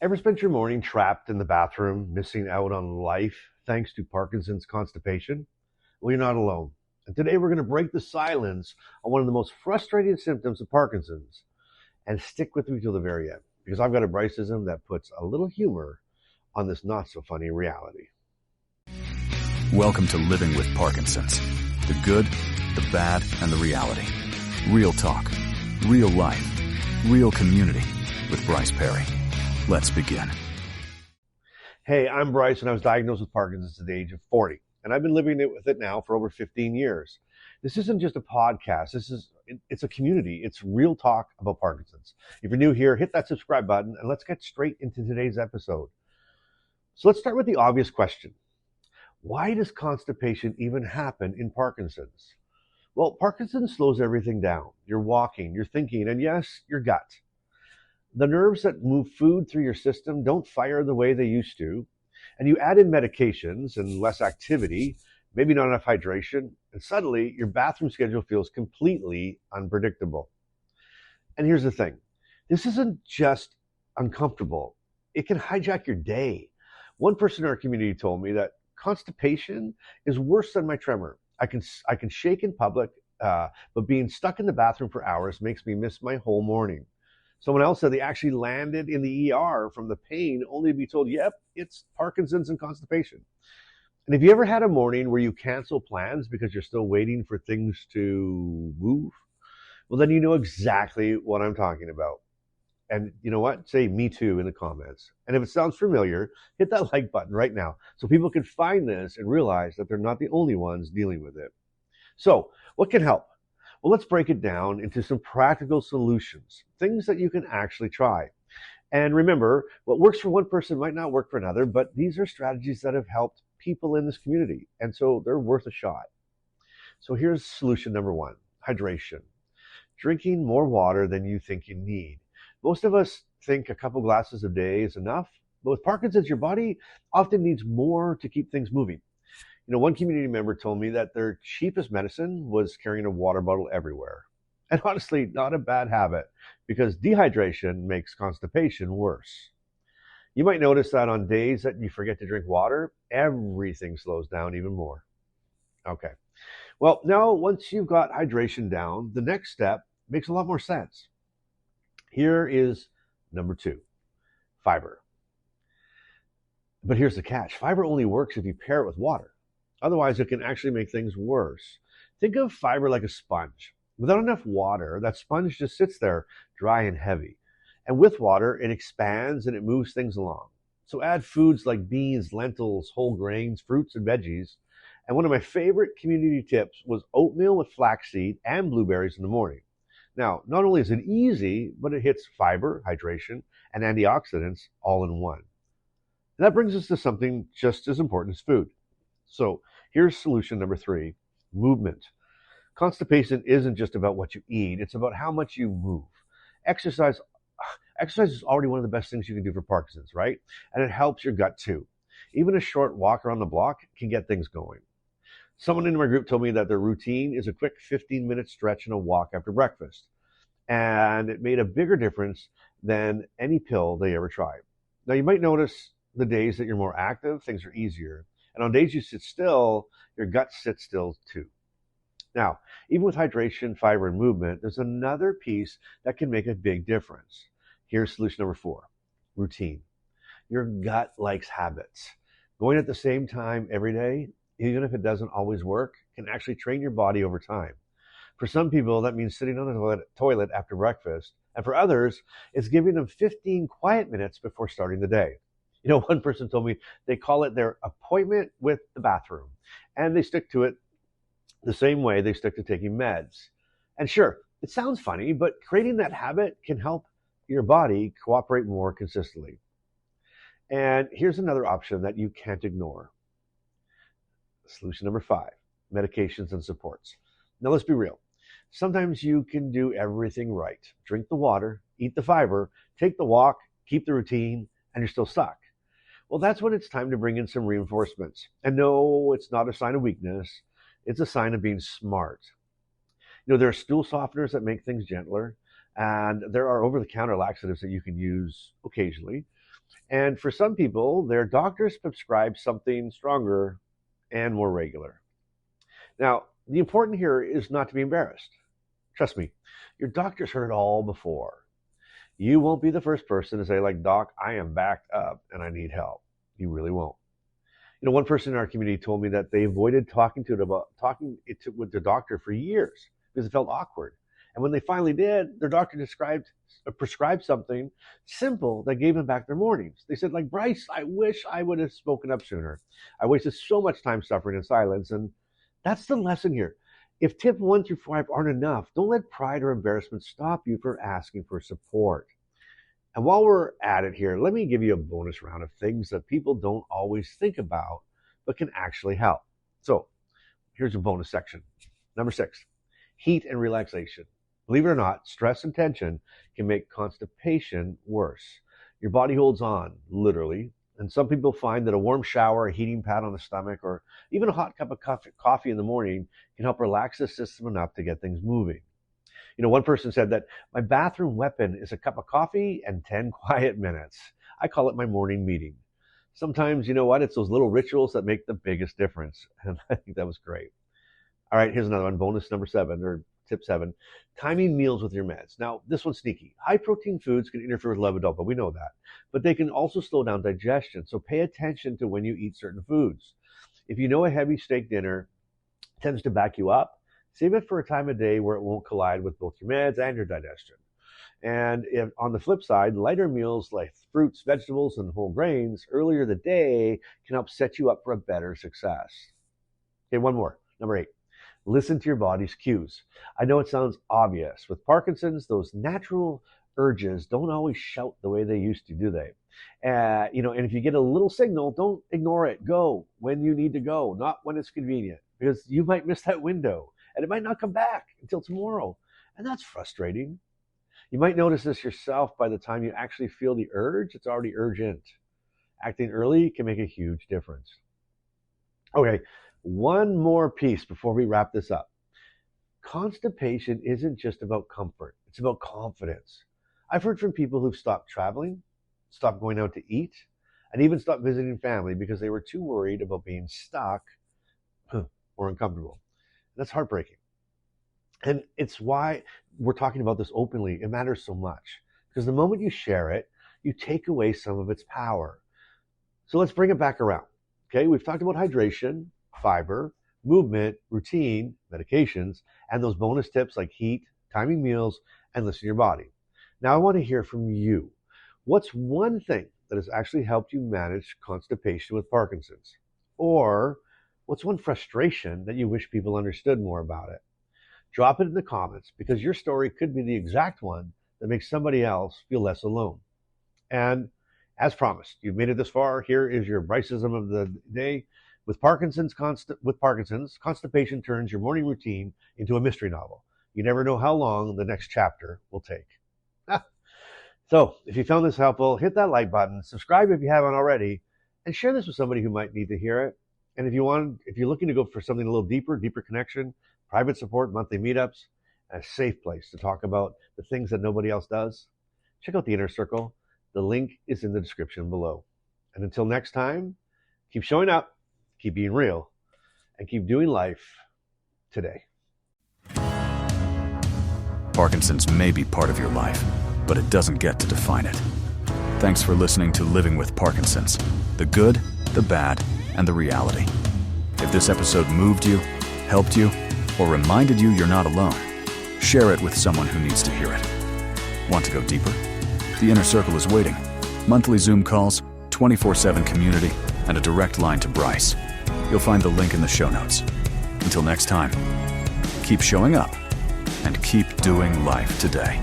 Ever spent your morning trapped in the bathroom, missing out on life thanks to Parkinson's constipation? Well, you're not alone. And today we're going to break the silence on one of the most frustrating symptoms of Parkinson's. And stick with me till the very end, because I've got a Bryceism that puts a little humor on this not so funny reality. Welcome to Living with Parkinson's. The good, the bad, and the reality. Real talk, real life, real community with Bryce Perry. Let's begin. Hey, I'm Bryce, and I was diagnosed with Parkinson's at the age of 40. And I've been living with it now for over 15 years. This isn't just a podcast. It's a community. It's real talk about Parkinson's. If you're new here, hit that subscribe button, and let's get straight into today's episode. So let's start with the obvious question. Why does constipation even happen in Parkinson's? Well, Parkinson's slows everything down. Your walking, your thinking, and yes, your gut. The nerves that move food through your system don't fire the way they used to. And you add in medications and less activity, maybe not enough hydration, and suddenly your bathroom schedule feels completely unpredictable. And here's the thing. This isn't just uncomfortable. It can hijack your day. One person in our community told me that constipation is worse than my tremor. I can shake in public, but being stuck in the bathroom for hours makes me miss my whole morning. Someone else said they actually landed in the ER from the pain, only to be told, yep, it's Parkinson's and constipation. And have you ever had a morning where you cancel plans because you're still waiting for things to move? Well, then you know exactly what I'm talking about. And you know what? Say me too in the comments. And if it sounds familiar, hit that like button right now so people can find this and realize that they're not the only ones dealing with it. So what can help? Well, let's break it down into some practical solutions, things that you can actually try. And remember, what works for one person might not work for another, but these are strategies that have helped people in this community, and so they're worth a shot. So here's solution number one, hydration. Drinking more water than you think you need. Most of us think a couple glasses a day is enough, but with Parkinson's, your body often needs more to keep things moving. You know, one community member told me that their cheapest medicine was carrying a water bottle everywhere. And honestly, not a bad habit, because dehydration makes constipation worse. You might notice that on days that you forget to drink water, everything slows down even more. Okay. Well, now once you've got hydration down, the next step makes a lot more sense. Here is number two, fiber. But here's the catch. Fiber only works if you pair it with water. Otherwise, it can actually make things worse. Think of fiber like a sponge. Without enough water, that sponge just sits there dry and heavy. And with water, it expands and it moves things along. So add foods like beans, lentils, whole grains, fruits, and veggies. And one of my favorite community tips was oatmeal with flaxseed and blueberries in the morning. Now, not only is it easy, but it hits fiber, hydration, and antioxidants all in one. And that brings us to something just as important as food. So here's solution number three, movement. Constipation isn't just about what you eat, it's about how much you move. Exercise is already one of the best things you can do for Parkinson's, right? And it helps your gut too. Even a short walk around the block can get things going. Someone in my group told me that their routine is a quick 15-minute stretch and a walk after breakfast. And it made a bigger difference than any pill they ever tried. Now you might notice the days that you're more active, things are easier. And on days you sit still, your gut sits still too. Now, even with hydration, fiber, and movement, there's another piece that can make a big difference. Here's solution number four, routine. Your gut likes habits. Going at the same time every day, even if it doesn't always work, can actually train your body over time. For some people, that means sitting on the toilet after breakfast. And for others, it's giving them 15 quiet minutes before starting the day. You know, one person told me they call it their appointment with the bathroom, and they stick to it the same way they stick to taking meds. And sure, it sounds funny, but creating that habit can help your body cooperate more consistently. And here's another option that you can't ignore. Solution number five, medications and supports. Now let's be real. Sometimes you can do everything right. Drink the water, eat the fiber, take the walk, keep the routine, and you're still stuck. Well, that's when it's time to bring in some reinforcements. And no, it's not a sign of weakness. It's a sign of being smart. You know, there are stool softeners that make things gentler, and there are over-the-counter laxatives that you can use occasionally. And for some people, their doctors prescribe something stronger and more regular. Now, the important here is not to be embarrassed. Trust me, your doctor's heard it all before. You won't be the first person to say, like, Doc, I am backed up and I need help. You really won't. One person in our community told me that they avoided talking with the doctor for years because it felt awkward. And when they finally did, their doctor prescribed something simple that gave them back their mornings. They said, like, Bryce, I wish I would have spoken up sooner. I wasted so much time suffering in silence. And that's the lesson here. If tip 1 through 5 aren't enough, don't let pride or embarrassment stop you from asking for support. And while we're at it here, let me give you a bonus round of things that people don't always think about, but can actually help. So here's a bonus section. Number 6, heat and relaxation. Believe it or not, stress and tension can make constipation worse. Your body holds on, literally. And some people find that a warm shower, a heating pad on the stomach, or even a hot cup of coffee in the morning can help relax the system enough to get things moving. One person said that my bathroom weapon is a cup of coffee and 10 quiet minutes. I call it my morning meeting. Sometimes, it's those little rituals that make the biggest difference. And I think that was great. All right, here's another one, bonus number 7, or tip 7, timing meals with your meds. Now, this one's sneaky. High protein foods can interfere with levodopa, we know that. But they can also slow down digestion, so pay attention to when you eat certain foods. If you know a heavy steak dinner tends to back you up, save it for a time of day where it won't collide with both your meds and your digestion. And if, on the flip side, lighter meals like fruits, vegetables, and whole grains earlier in the day can help set you up for a better success. Okay, one more, number 8. Listen to your body's cues. I know it sounds obvious. With Parkinson's, those natural urges don't always shout the way they used to, do they? And if you get a little signal, don't ignore it. Go when you need to go, not when it's convenient, because you might miss that window and it might not come back until tomorrow. And that's frustrating. You might notice this yourself by the time you actually feel the urge. It's already urgent. Acting early can make a huge difference. Okay, one more piece before we wrap this up. Constipation isn't just about comfort. It's about confidence. I've heard from people who've stopped traveling, stopped going out to eat, and even stopped visiting family because they were too worried about being stuck or uncomfortable. That's heartbreaking. And it's why we're talking about this openly. It matters so much because the moment you share it, you take away some of its power. So let's bring it back around. Okay, we've talked about hydration, fiber, movement, routine, medications, and those bonus tips like heat, timing meals, and listen to your body. Now I want to hear from you. What's one thing that has actually helped you manage constipation with Parkinson's? Or what's one frustration that you wish people understood more about it? Drop it in the comments because your story could be the exact one that makes somebody else feel less alone. And as promised, you've made it this far. Here is your Bryceism of the day. With Parkinson's, constipation turns your morning routine into a mystery novel. You never know how long the next chapter will take. So, if you found this helpful, hit that like button, subscribe if you haven't already, and share this with somebody who might need to hear it. And if you're looking to go for something a little deeper connection, private support, monthly meetups, and a safe place to talk about the things that nobody else does, check out the Inner Circle. The link is in the description below. And until next time, keep showing up, keep being real, and keep doing life today. Parkinson's may be part of your life, but it doesn't get to define it. Thanks for listening to Living with Parkinson's, the good, the bad, and the reality. If this episode moved you, helped you, or reminded you you're not alone, share it with someone who needs to hear it. Want to go deeper? The Inner Circle is waiting. Monthly Zoom calls, 24/7 community, and a direct line to Bryce. You'll find the link in the show notes. Until next time, keep showing up and keep doing life today.